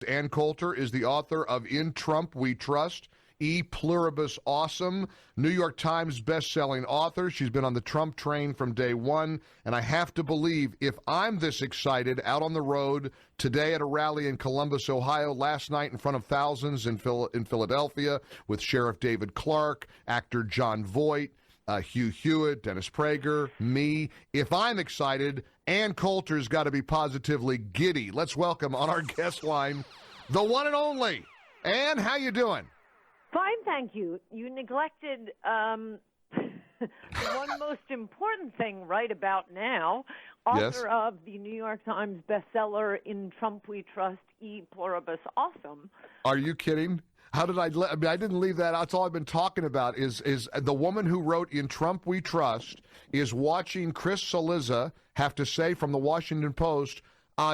Ann Coulter is the author of In Trump We Trust, E Pluribus Awesome, New York Times best-selling author. She's been on the Trump train from day one, and I have to believe if I'm this excited out on the road today at a rally in Columbus, Ohio, last night in front of thousands in Philadelphia with Sheriff David Clark, actor John Voight, Hugh Hewitt, Dennis Prager, me. If I'm excited, Ann Coulter's got to be positively giddy. Let's welcome on our guest line the one and only. Ann, how you doing? Fine, thank you. You neglected the one most important thing right about now. Author of the New York Times bestseller, In Trump We Trust, E Pluribus Awesome. Are you kidding? How did I didn't leave that out. That's all I've been talking about is the woman who wrote In Trump We Trust is watching Chris Cillizza have to say from the Washington Post,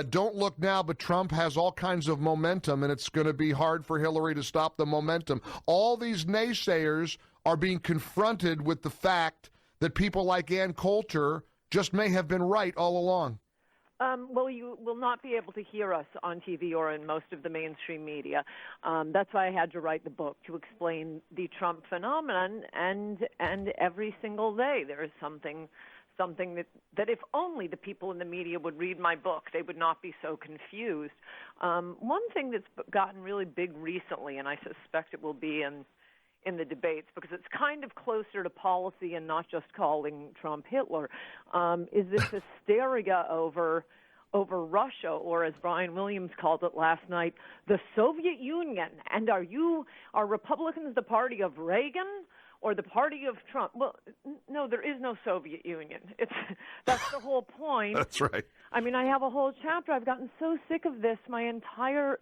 don't look now, but Trump has all kinds of momentum, and it's going to be hard for Hillary to stop the momentum. All these naysayers are being confronted with the fact that people like Ann Coulter just may have been right all along. Well, you will not be able to hear us on TV or in most of the mainstream media. That's why I had to write the book, to explain the Trump phenomenon. And every single day there is something that if only the people in the media would read my book, they would not be so confused. One thing that's gotten really big recently, and I suspect it will be in the debates, because it's kind of closer to policy and not just calling Trump Hitler, is this hysteria over Russia, or as Brian Williams called it last night, the Soviet Union. And are Republicans the party of Reagan or the party of Trump? Well, no, there is no Soviet Union. That's the whole point. That's right. I mean, I have a whole chapter. I've gotten so sick of this my entire,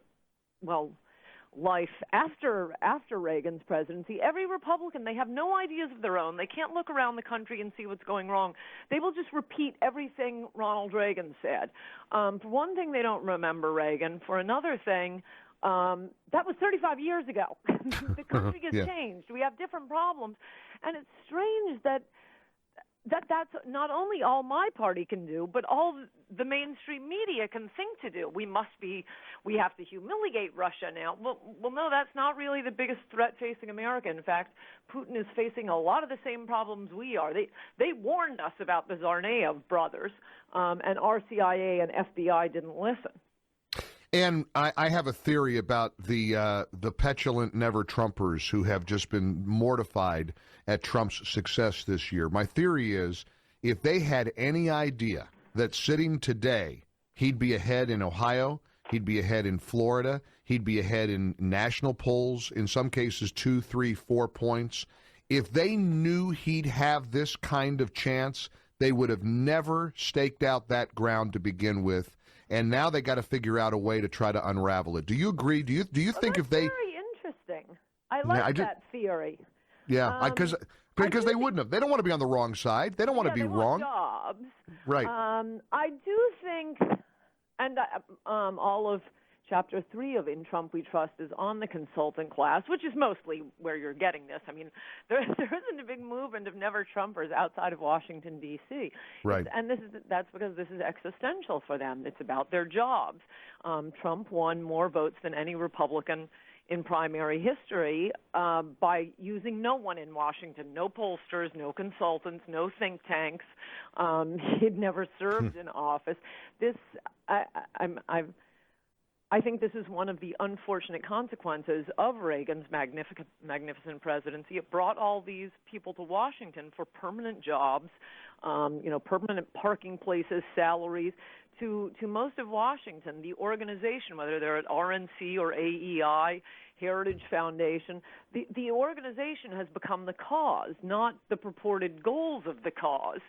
life after Reagan's presidency. Every Republican, they have no ideas of their own. They can't look around the country and see what's going wrong. They will just repeat everything Ronald Reagan said. For one thing, they don't remember Reagan. For another thing, that was 35 years ago. The country has changed. We have different problems. And it's strange that's not only all my party can do, but all the mainstream media can think to do. We have to humiliate Russia now. Well, no, that's not really the biggest threat facing America. In fact, Putin is facing a lot of the same problems we are. They warned us about the Tsarnaev brothers, and our CIA and FBI didn't listen. And I have a theory about the petulant never-Trumpers who have just been mortified at Trump's success this year. My theory is if they had any idea that sitting today he'd be ahead in Ohio, he'd be ahead in Florida, he'd be ahead in national polls, in some cases 2, 3, 4 points, if they knew he'd have this kind of chance, they would have never staked out that ground to begin with. And now they got to figure out a way to try to unravel it. Do you agree? Do you think if they? Very interesting. I like that theory. Yeah, because they wouldn't have. They don't want to be on the wrong side. They don't want to be wrong. Jobs. Right. I do think, and all of Chapter 3 of In Trump We Trust is on the consultant class, which is mostly where you're getting this. I mean, there isn't a big movement of never-Trumpers outside of Washington, D.C. Right. And that's because this is existential for them. It's about their jobs. Trump won more votes than any Republican in primary history by using no one in Washington, no pollsters, no consultants, no think tanks. He'd never served in office. I think this is one of the unfortunate consequences of Reagan's magnificent presidency. It brought all these people to Washington for permanent jobs, permanent parking places, salaries. To most of Washington, the organization, whether they're at RNC or AEI, Heritage Foundation, the organization has become the cause, not the purported goals of the cause.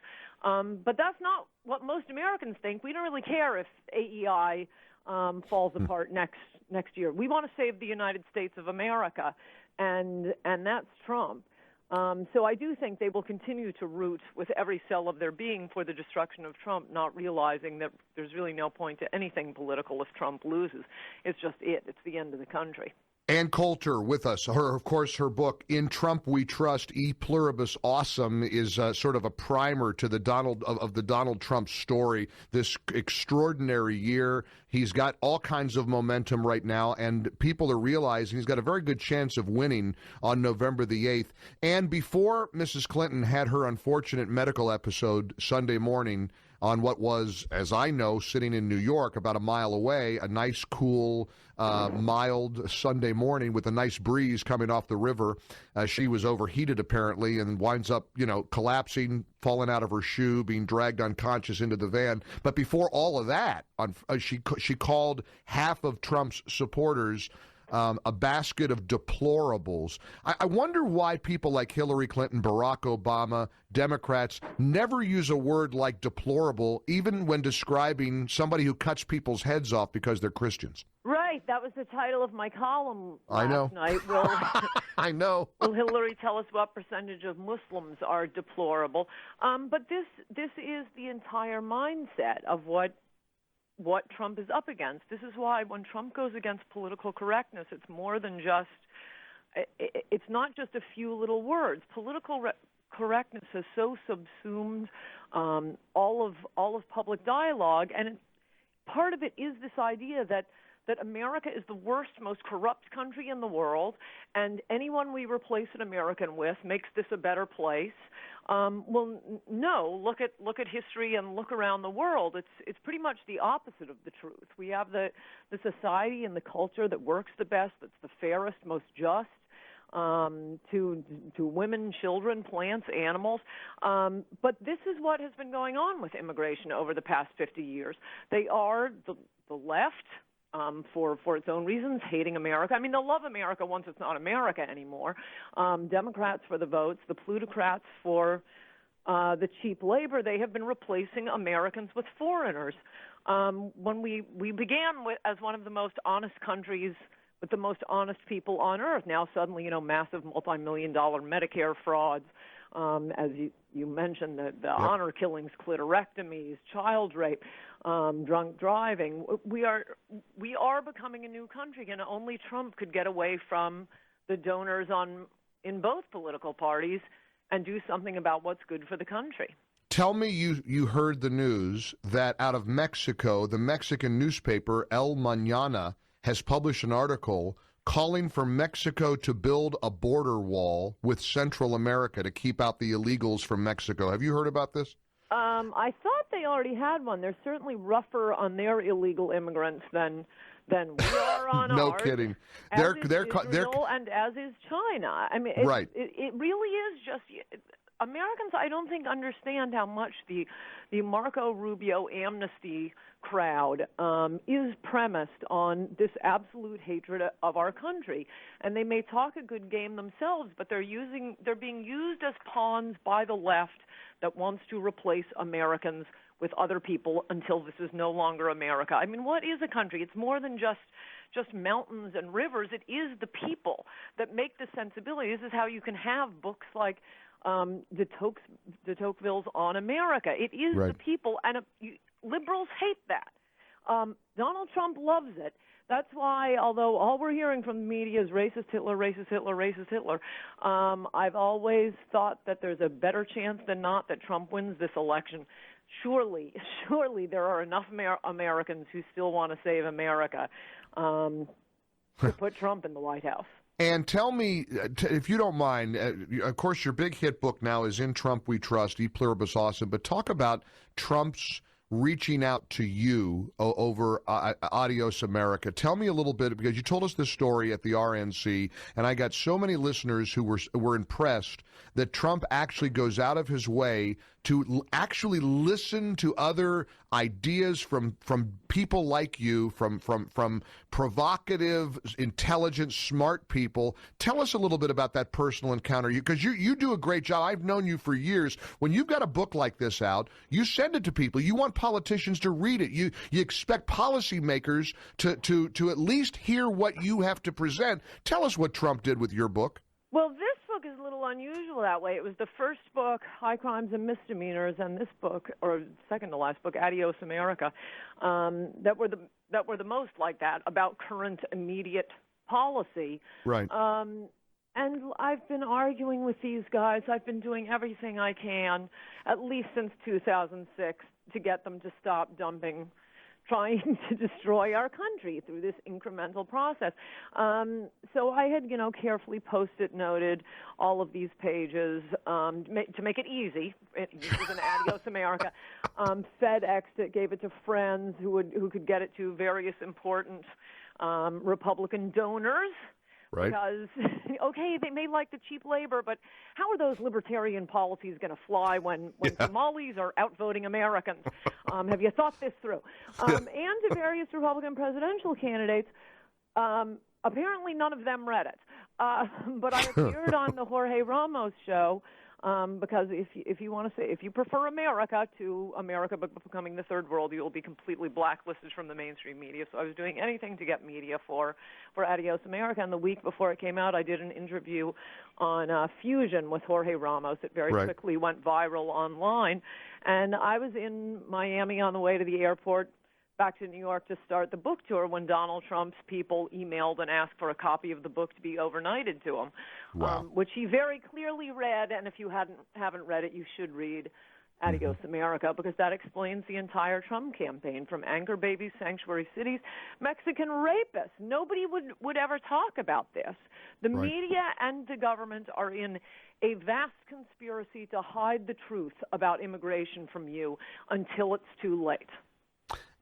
But that's not what most Americans think. We don't really care if AEI falls apart next year. We want to save the United States of America, and that's Trump. So I do think they will continue to root with every cell of their being for the destruction of Trump, not realizing that there's really no point to anything political if Trump loses. It's just it's the end of the country. Ann Coulter with us. Of course, her book, In Trump We Trust, E Pluribus Awesome, is sort of a primer to the Donald Trump story. This extraordinary year. He's got all kinds of momentum right now, and people are realizing he's got a very good chance of winning on November the 8th. And before Mrs. Clinton had her unfortunate medical episode Sunday morning on what was, as I know, sitting in New York about a mile away, a nice, cool, mild Sunday morning with a nice breeze coming off the river. She was overheated, apparently, and winds up, collapsing, falling out of her shoe, being dragged unconscious into the van. But before all of that, she called half of Trump's supporters a basket of deplorables. I wonder why people like Hillary Clinton, Barack Obama, Democrats never use a word like deplorable, even when describing somebody who cuts people's heads off because they're Christians. Right. That was the title of my column I know. last night. I know. Will Hillary tell us what percentage of Muslims are deplorable? But this is the entire mindset of what Trump is up against. This is why when Trump goes against political correctness, it's more than just, it's not just a few little words. Political correctness has so subsumed all of public dialogue, and part of it is this idea that America is the worst, most corrupt country in the world, and anyone we replace an American with makes this a better place. Well, no. Look at history and look around the world. It's pretty much the opposite of the truth. We have the society and the culture that works the best, that's the fairest, most just to women, children, plants, animals. But this is what has been going on with immigration over the past 50 years. They are the left. For its own reasons, hating America. I mean, they'll love America once it's not America anymore. Democrats for the votes, the plutocrats for the cheap labor. They have been replacing Americans with foreigners. When we began as one of the most honest countries with the most honest people on earth, now suddenly, massive multi-million-dollar Medicare frauds, as you mentioned, the honor killings, clitorectomies, child rape, drunk driving. We are becoming a new country, and only Trump could get away from the donors in both political parties and do something about what's good for the country. Tell me you heard the news that out of Mexico, the Mexican newspaper El Mañana has published an article calling for Mexico to build a border wall with Central America to keep out the illegals from Mexico. Have you heard about this? I thought they already had one. They're certainly rougher on their illegal immigrants than we are on no ours. No kidding. They're Israel and as is China. I mean, right. It really is just Americans. I don't think understand how much the Marco Rubio amnesty crowd is premised on this absolute hatred of our country. And they may talk a good game themselves, but they're being used as pawns by the left that wants to replace Americans with other people until this is no longer America. I mean, what is a country? It's more than just mountains and rivers. It is the people that make the sensibility. This is how you can have books like de Tocqueville's On America. It is right. The people, and liberals hate that. Donald Trump loves it. That's why, although all we're hearing from the media is racist Hitler, racist Hitler, racist Hitler, I've always thought that there's a better chance than not that Trump wins this election. Surely there are enough Americans who still want to save America to put Trump in the White House. And tell me, if you don't mind, of course your big hit book now is In Trump We Trust, E Pluribus Awesome, but talk about Trump's reaching out to you over Adios America. Tell me a little bit, because you told us this story at the RNC, and I got so many listeners who were impressed that Trump actually goes out of his way to actually listen to other ideas from people like you, from provocative, intelligent, smart people. Tell us a little bit about that personal encounter, because you do a great job. I've known you for years. When you've got a book like this out, you send it to people. You want politicians to read it. You expect policymakers to at least hear what you have to present. Tell us what Trump did with your book. Well, this book is a little unusual that way. It was the first book, High Crimes and Misdemeanors, and this book, or second to last book, Adios America, that were the most like that, about current, immediate policy. Right. And I've been arguing with these guys. I've been doing everything I can, at least since 2006, to get them to stop trying to destroy our country through this incremental process. So I had, carefully Post-it noted all of these pages to make it easy. This is an Adios America. FedExed it, gave it to friends who could get it to various important Republican donors. Right. Because, okay, they may like the cheap labor, but how are those libertarian policies going to fly when Somalis are outvoting Americans? Have you thought this through? And to various Republican presidential candidates, apparently none of them read it. But I appeared on the Jorge Ramos show because if you prefer America to America becoming the third world, you will be completely blacklisted from the mainstream media. So I was doing anything to get media for Adios America. And the week before it came out, I did an interview on Fusion with Jorge Ramos. It very quickly went viral online. And I was in Miami on the way to the airport back to New York to start the book tour when Donald Trump's people emailed and asked for a copy of the book to be overnighted to him, which he very clearly read. And if you haven't read it, you should read Adios America, because that explains the entire Trump campaign, from anchor babies, sanctuary cities, Mexican rapists. Nobody would ever talk about this. The media and the government are in a vast conspiracy to hide the truth about immigration from you until it's too late.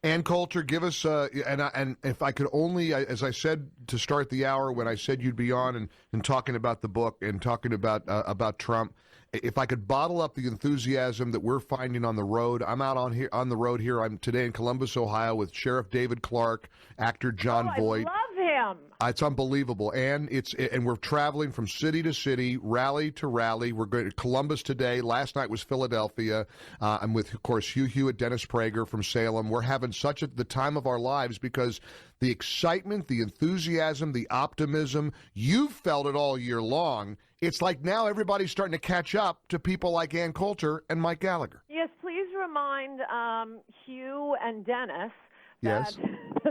Ann Coulter, give us, and if I could only, as I said to start the hour when I said you'd be on and talking about the book and talking about Trump, if I could bottle up the enthusiasm that we're finding on the road. I'm out on the road here. I'm today in Columbus, Ohio, with Sheriff David Clark, actor John Voight. I love him. It's unbelievable, and we're traveling from city to city, rally to rally. We're going to Columbus today. Last night was Philadelphia. I'm with, of course, Hugh Hewitt, Dennis Prager from Salem. We're having the time of our lives because the excitement, the enthusiasm, the optimism, you've felt it all year long. It's like now everybody's starting to catch up to people like Ann Coulter and Mike Gallagher. Yes, please remind Hugh and Dennis that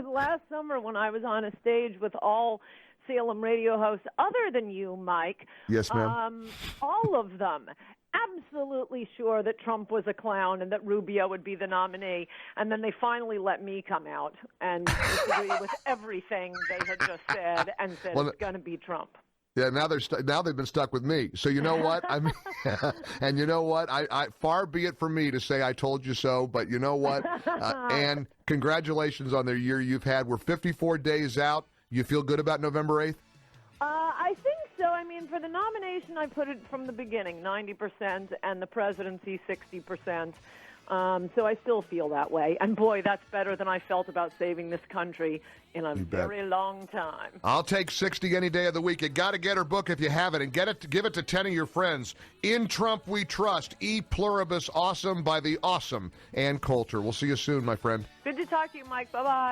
last summer when I was on a stage with all Salem radio hosts other than you, Mike, yes, ma'am, all of them absolutely sure that Trump was a clown and that Rubio would be the nominee, and then they finally let me come out and disagree with everything they had just said and said it's going to be Trump. Yeah, now they've been stuck with me. So you know what? I mean, and you know what? I far be it from me to say I told you so, but you know what? Ann, congratulations on the year you've had. We're 54 days out. You feel good about November 8th? I think so. I mean, for the nomination, I put it from the beginning, 90%, and the presidency, 60%. So I still feel that way. And, boy, that's better than I felt about saving this country in a very long time. I'll take 60 any day of the week. You got to get her book if you have it, and give it to 10 of your friends. In Trump We Trust, E Pluribus Awesome by the awesome Ann Coulter. We'll see you soon, my friend. Good to talk to you, Mike. Bye-bye.